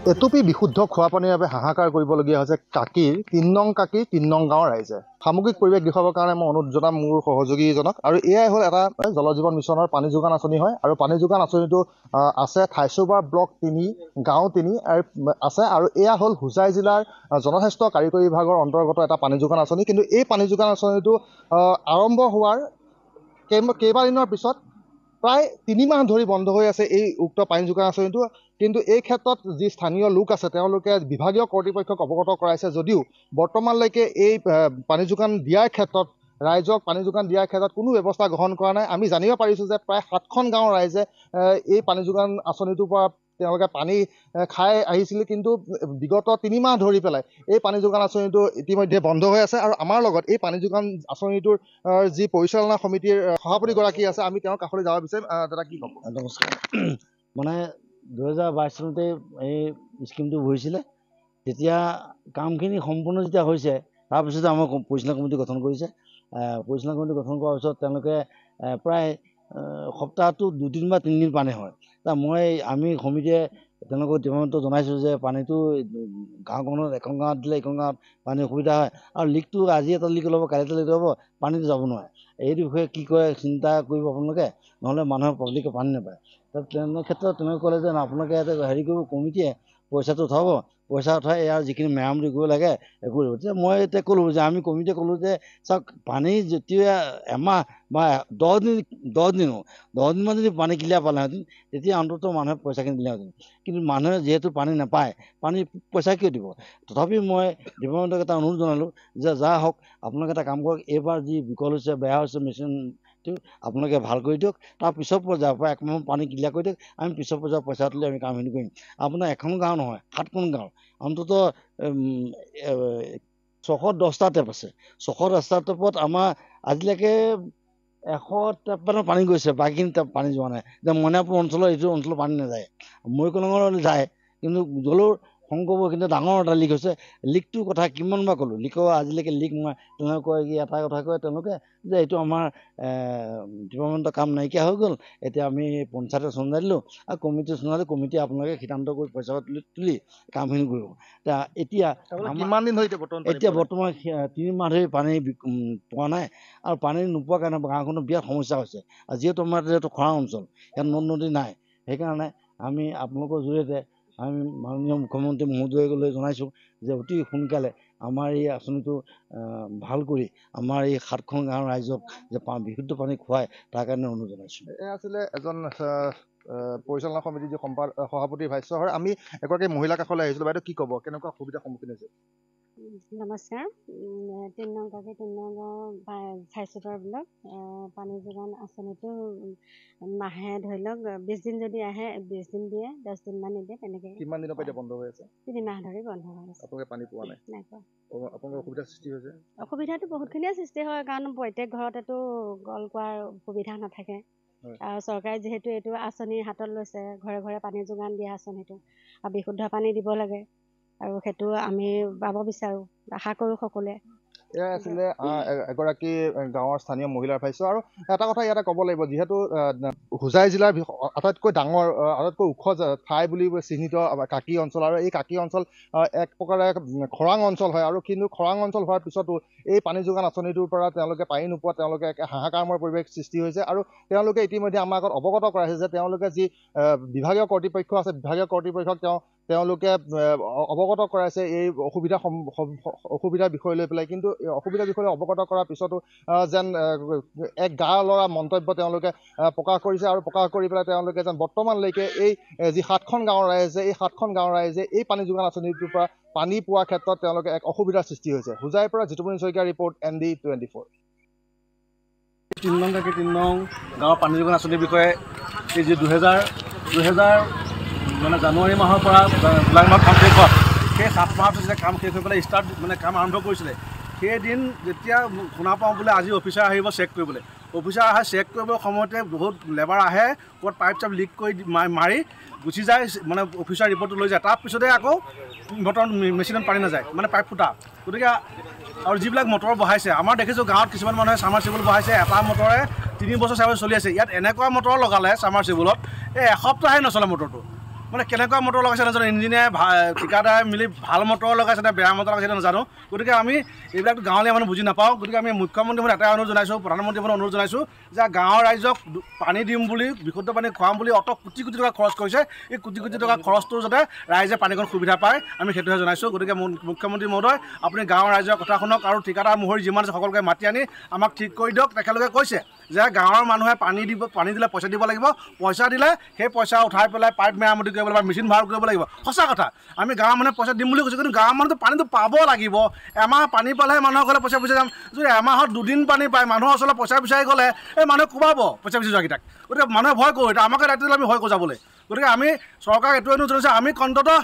এটুপি বিশুদ্ধ খোৱা পানীৰ বাবে হাহাকাৰ কৰিবলগীয়া হৈছে কাকিৰ ৩ নং গাঁৱৰ ৰাইজে। সামগ্ৰিক পৰিৱেশ দেখুৱাবৰ কাৰণে মই অনুৰোধ জনাম মোৰ সহযোগীজনক। আৰু এয়াই হ'ল এটা জল জীৱন মিছনৰ পানী যোগান আঁচনি হয়। আৰু পানী যোগান আঁচনিটো আছে ঠাইচুবাৰ ব্লক ৩ গাঁও ৩ আছে। আৰু এয়া হ'ল হোজাই জিলাৰ জনস্বাস্থ্য কাৰিকৰী বিভাগৰ অন্তৰ্গত এটা পানী যোগান আঁচনি। কিন্তু এই পানী যোগান আঁচনিটো আৰম্ভ হোৱাৰ কেইবাদিনৰ পিছত প্ৰায় ৩ মাহ ধৰি বন্ধ হৈ আছে এই উক্ত পানী যোগান আঁচনিটো। কিন্তু এই ক্ষেত্ৰত যি স্থানীয় লোক আছে তেওঁলোকে বিভাগীয় কৰ্তৃপক্ষক অৱগত কৰাইছে যদিও বৰ্তমানলৈকে এই পানী যোগান দিয়াৰ ক্ষেত্ৰত ৰাইজক পানী যোগান দিয়াৰ ক্ষেত্ৰত কোনো ব্যৱস্থা গ্ৰহণ কৰা নাই। আমি জানিব পাৰিছোঁ যে প্ৰায় 7খন গাঁৱৰ ৰাইজে এই পানী যোগান আঁচনিটোৰ পৰা তেওঁলোকে পানী খাই আহিছিল। কিন্তু বিগত ৩ মাহ ধৰি পেলাই এই পানী যোগান আঁচনিটো ইতিমধ্যে বন্ধ হৈ আছে। আৰু আমাৰ লগত এই পানী যোগান আঁচনিটোৰ যি পৰিচালনা সমিতিৰ সভাপতিগৰাকী আছে, আমি তেওঁৰ কাষলৈ যাব বিচাৰিম। দাদা কি ক'ব? নমস্কাৰ। মানে 2022 চনতে এই স্কিমটো বহিছিলে। তেতিয়া কামখিনি সম্পূৰ্ণ যেতিয়া হৈছে তাৰপিছতে আমাৰ পৰিচালনা কমিটি গঠন কৰিছে। পৰিচালনা কমিটি গঠন কৰাৰ পিছত তেওঁলোকে প্ৰায় সপ্তাহটো 2 বা 3 দিন পানী হয়। আমি সমিতিয়ে তেওঁলোকক ডিপাৰ্টমেণ্টত জনাইছোঁ যে পানীটো গাঁওখনত এখন গাঁৱত দিলে এখন গাঁৱত পানীৰ অসুবিধা হয়। আৰু লিকটো আজি এটা লিক ল'ব, কালি এটা লিক ল'ব, পানীটো যাব নোৱাৰে। এইটো বিষয়ে কি কৰে চিন্তা কৰিব আপোনালোকে, নহ'লে মানুহৰ পাব্লিকে পানী নাপায়। তেনে ক্ষেত্ৰত তেনেকৈ ক'লে যে আপোনালোকে ইয়াতে হেৰি কৰিব, কমিটিয়ে পইচাটো উঠাব, পইচা উঠাই ইয়াৰ যিখিনি মেৰামতি কৰিব লাগে একো কৰিব। তেতিয়া মই এতিয়া ক'লোঁ যে আমি কমিটিয়ে ক'লোঁ যে চাওক, পানী যেতিয়া এমাহ বা 10 দিনমান যদি পানী ক্লিয়াৰ পালেহেঁতেন তেতিয়া অন্ততঃ মানুহে পইচাখিনি দিলেহেঁতেন। কিন্তু মানুহে যিহেতু পানী নাপায়, পানী পইচা কিয় দিব? তথাপি মই ডিপাৰ্টমেণ্টক এটা অনুৰোধ জনালোঁ যে যা হওক আপোনালোকে এটা কাম কৰক, এইবাৰ যি বিকল হৈছে, বেয়া হৈছে মেচিনটো আপোনালোকে ভাল কৰি দিয়ক। তাৰ পিছৰ পৰ্যায়ৰ পৰা 1 মাহ পানী ক্লিয়াৰ কৰি দিয়ক, আমি পিছৰ পৰ্যায়ৰ পইচা তুলি আমি কামখিনি কৰিম। আপোনাৰ এখন গাঁও নহয়, 7খন গাঁও, অন্ততঃ 610টা টেপ আছে। 610টা টেপত আমাৰ আজিলৈকে 153 পানী গৈছে, বাকীখিনি টেপ পানী যোৱা নাই। যে মইনাপুৰ অঞ্চলৰ এইটো অঞ্চলত পানী নাযায়, মৰিকলঙলৈ যায়, কিন্তু জলৰ শংকৰ কিন্তু ডাঙৰ এটা লিক হৈছে। লিকটোৰ কথা কিমানবাৰ ক'লোঁ, লিকৰ আজিলৈকে লিক মই তেওঁলোকে কয় কি এটা কথা কয় তেওঁলোকে যে এইটো আমাৰ ডিপাৰ্টমেণ্টৰ কাম নাইকিয়া হৈ গ'ল, এতিয়া আমি পঞ্চায়তে চমজাই দিলোঁ আৰু কমিটি চমজাই, কমিটি আপোনালোকে সিদ্ধান্ত কৰি পইচা তুলি কামখিনি কৰিব। এতিয়া কিমান দিন হৈছে বৰ্তমান 3 মাহ ধৰি পানী পোৱা নাই। আৰু পানী নোপোৱাৰ কাৰণে গাঁওখনৰ বিৰাট সমস্যা হৈছে। আৰু যিহেতু আমাৰ খৰাং অঞ্চল, ইয়াত নদ-নদী নাই, সেইকাৰণে আমি আপোনালোকৰ জৰিয়তে আমি মাননীয় মুখ্যমন্ত্ৰী মহোদয়লৈ জনাইছোঁ যে অতি সোনকালে আমাৰ এই আঁচনিটো ভাল কৰি আমাৰ এই 7খন গাঁৱৰ ৰাইজক যে বিশুদ্ধ পানী খুৱাই তাৰ কাৰণে অনুৰোধ জনাইছোঁ। এয়া আছিলে এজন পৰিচালনা সমিতিৰ যি সভাপতি ভাষ্য হয়। আমি এগৰাকী মহিলাৰ কাষলৈ আহিছিলোঁ। বাইদেউ কি ক'ব, কেনেকুৱা অসুবিধাৰ সন্মুখীন হৈছে? নমস্কাৰ। 3 নং গাঁও ঠাইচুবাৰ ব্লক পানী যোগান আঁচনিটো মাহে ধৰি লওক 20 দিন যদি আহে 20 দিন দিয়ে, 10 দিনমান নিদিয়ে, তেনেকৈ। কিমান দিনৰ পৰা এতিয়া বন্ধ হৈ আছে? 3 মাহ ধৰি বন্ধ হৈ আছে। আপোনালোকে পানী পোৱা নাই? নাই পোৱা। আপোনালোকৰ অসুবিধাৰ সৃষ্টি হৈছে? অসুবিধাটো বহুতখিনিয়ে সৃষ্টি হয়, কাৰণ প্ৰত্যেক ঘৰতেতো কল কুঁৱাৰ সুবিধা নাথাকে। আৰু চৰকাৰে যিহেতু এইটো আঁচনি হাতত লৈছে, ঘৰে ঘৰে পানী যোগান দিয়া আঁচনিটো, আৰু বিশুদ্ধ পানী দিব লাগে, আৰু সেইটো আমি পাব বিচাৰোঁ, আশা কৰোঁ সকলোৱে। এয়া আছিলে এগৰাকী গাঁৱৰ স্থানীয় মহিলাৰ ভাষ্য। আৰু এটা কথা ইয়াতে ক'ব লাগিব, যিহেতু হোজাই জিলাৰ আটাইতকৈ ডাঙৰ, আটাইতকৈ ওখ ঠাই বুলি চিহ্নিত কাকি অঞ্চল, আৰু এই কাকি অঞ্চল এক প্ৰকাৰে খৰাং অঞ্চল হয়। আৰু কিন্তু খৰাং অঞ্চল হোৱাৰ পিছতো এই পানী যোগান আঁচনিটোৰ পৰা তেওঁলোকে পানী নোপোৱা, তেওঁলোকে এক হাহাকাৰময় পৰিৱেশ সৃষ্টি হৈছে। আৰু তেওঁলোকে ইতিমধ্যে আমাৰ আগত অৱগত কৰাইছে যে তেওঁলোকে যি বিভাগীয় কৰ্তৃপক্ষ আছে, বিভাগীয় কৰ্তৃপক্ষক তেওঁলোকে অৱগত কৰাইছে এই অসুবিধাৰ বিষয় লৈ পেলাই। কিন্তু অসুবিধাৰ বিষয়ে অৱগত কৰাৰ পিছতো যেন এক গা লৰা মন্তব্য তেওঁলোকে প্ৰকাশ কৰিছে। আৰু প্ৰকাশ কৰি পেলাই তেওঁলোকে যেন বৰ্তমানলৈকে এই যি 7খন গাঁৱৰ ৰাইজে, এই 7খন গাঁৱৰ ৰাইজে এই পানী যোগান আঁচনিটোৰ পৰা পানী পোৱাৰ ক্ষেত্ৰত তেওঁলোকে এক অসুবিধাৰ সৃষ্টি হৈছে। হোজাইৰ পৰা জিতুমণি শইকীয়া ৰিপৰ্ট, ND24। 3 নং গাঁৱৰ পানী যোগান আঁচনিৰ বিষয়ে এই যি 2000 মানে জানুৱাৰী মাহৰ পৰা জুলাই মাহত কাম শেষ হয়, সেই 7 মাহত যেতিয়া কাম শেষ হৈ পেলাই কাম আৰম্ভ কৰিছিলে, সেইদিন যেতিয়া শুনা পাওঁ বোলে আজি অফিচাৰ আহিব চেক কৰিবলৈ, অফিচাৰ আহে চেক কৰিবৰ সময়তে বহুত লেবাৰ আহে, ক'ত পাইপ চাইপ লিক কৰি মাৰি গুচি যায়, মানে অফিচাৰ ৰিপৰ্টটো লৈ যায়। তাৰপিছতে আকৌ মটৰ মেচিনত পানী নাযায়, মানে পাইপ ফুটা। গতিকে আৰু যিবিলাক মটৰ বহাইছে, আমাৰ দেখিছোঁ গাঁৱত কিছুমান মানুহে চামাৰচিবল বহাইছে, এটা মটৰে 3 বছৰ 4 বছৰ চলি আছে। ইয়াত এনেকুৱা মটৰ লগালে চামাৰচিবলত, এই এসপ্তাহে নচলে মটৰটো। মানে কেনেকুৱা মটৰ লগাইছে নাজানো, ইঞ্জিনিয়াৰ ঠিকাদাৰে মিলি ভাল মটৰ লগাইছে নে বেয়া মটৰ লগাইছে নাজানো। গতিকে আমি এইবিলাকতো গাঁৱলীয়া মানুহ বুজি নাপাওঁ। গতিকে আমি মুখ্যমন্ত্ৰী এটাই অনুৰোধ জনাইছোঁ, প্ৰধানমন্ত্ৰী অনুৰোধ জনাইছোঁ যে গাঁৱৰ ৰাইজক পানী দিম বুলি, বিশুদ্ধ পানী খুৱাম বুলি অত কোটি কোটি টকা খৰচ কৰিছে। এই কোটি কোটি টকা খৰচটো যাতে ৰাইজে পানীকণ সুবিধা পায়, আমি সেইটোহে জনাইছোঁ। গতিকে মুখ্যমন্ত্ৰী মহোদয়, আপুনি গাঁৱৰ ৰাইজৰ কথা শুনক আৰু ঠিকাদাৰ মোহৰি যিমান আছে সকলোকে মাতি আনি আমাক ঠিক কৰি দিয়ক। তেখেতলোকে কৈছে যে গাঁৱৰ মানুহে পানী দিলে পইচা দিব লাগিব, পইচা দিলে সেই পইচা উঠাই পেলাই পাইপ মেৰামতি কৰিব লাগিব, মেচিন ভাল কৰিব লাগিব। সঁচা কথা, আমি গাঁৱৰ মানুহে পইচা দিম বুলি কৈছোঁ, কিন্তু গাঁৱৰ মানুহটো পানীটো পাব লাগিব। এমাহ পানী পালেহে মানুহৰ ঘৰলৈ পইচা বিচাৰি যাম। যদি এমাহত 2 দিন পানী পায়, মানুহৰ ওচৰলৈ পইচা বিচাৰি গ'লে এই মানুহে কোবাব পইচা বিচাৰি যোৱাকেইটাক। গতিকে মানুহে ভয় কৰোঁ, এতিয়া আমাকে দায়িত্ব দিলে আমি ভয় কৰোঁ যাবলৈ। গতিকে আমি চৰকাৰক এইটোৱে অনুৰোধ জনাইছোঁ, আমি অন্ততঃ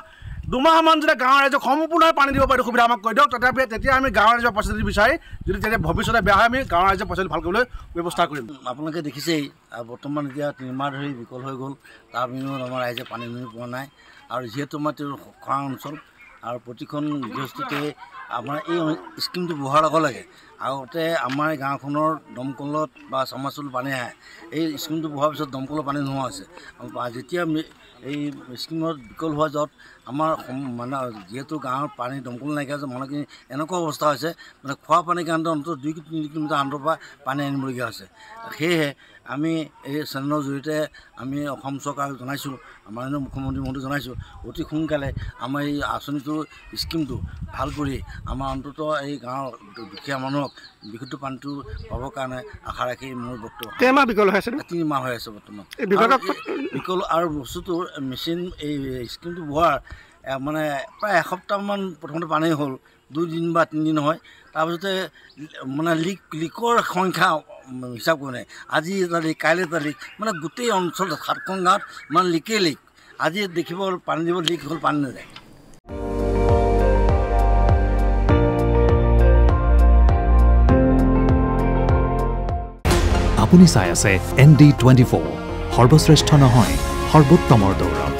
2 মাহমান যেতিয়া গাঁৱৰ ৰাইজক সম্পূৰ্ণ পানী দিব পাৰোঁ সুবিধা আমাক কৰি দিয়ক। তেতিয়া আমি গাঁৱৰ ৰাইজৰ পইচা দি বিচাৰি, যদি তেতিয়া ভৱিষ্যতে বেয়া হয় আমি গাঁৱৰ ৰাইজৰ পইচা ভাল কৰিবলৈ ব্যৱস্থা কৰিম। আপোনালোকে দেখিছেই বৰ্তমান এতিয়া 3 মাহ ধৰি বিকল হৈ গ'ল, তাৰ বিনিময়ত আমাৰ ৰাইজে পানী পোৱা নাই। আৰু যিহেতু আমাৰ খৰাং অঞ্চল আৰু প্ৰতিখন গৃহস্থতে আমাৰ এই স্কিমটো বঢ়োৱাৰ লগে লগে আগতে আমাৰ গাঁওখনৰ দমকলত বা চামাচুল পানী আহে। এই স্কিমটো বঢ়োৱাৰ পিছত দমকলৰ পানী নোহোৱা হৈছে। যেতিয়া এই স্কিমত বিকল হোৱা য'ত আমাৰ মানে যিহেতু গাঁৱৰ পানী দমকল নাইকিয়া হৈছে, মানুহখিনি এনেকুৱা অৱস্থা হৈছে মানে খোৱা পানীৰ কাৰণে অন্তত 2-3 কিলোমিটাৰ আঁতৰৰ পৰা পানী আনিবলগীয়া হৈছে। সেয়েহে আমি এই চেনেলৰ জৰিয়তে আমি অসম চৰকাৰক জনাইছোঁ, মাননীয় মুখ্যমন্ত্ৰী মহোদয়ক জনাইছোঁ, অতি সোনকালে আমাৰ এই আঁচনিটো স্কিমটো ভাল কৰি আমাৰ অন্ততঃ এই গাঁৱৰ দুখীয়া মানুহক বিশুদ্ধ পানীটো পাবৰ কাৰণে আশা ৰাখি মোৰ বক্তব্য। 3 মাহ বিকল হৈ আছে, 3 মাহ হৈ আছে বৰ্তমান বিকল। আৰু বস্তুটোৰ মেচিন এই স্কিমটো বঢ়োৱাৰ মানে প্ৰায় এসপ্তাহমান প্ৰথমতে পানী হ'ল, 2 দিন বা 3 দিন হয়। তাৰপিছতে মানে লিকৰ সংখ্যা হিচাপ কৰি নাই, আজি এটা লিক, কাইলৈ এটা লিক, মানে গোটেই অঞ্চলত 7খন গাঁৱত মানে লিকেই লিক। আজি দেখিব পানী দিব লিক হ'ল, পানী নাযায়। আপুনি চাই আছে ND24, সৰ্বশ্ৰেষ্ঠ নহয় সৰ্বোত্তমৰ দৌৰত।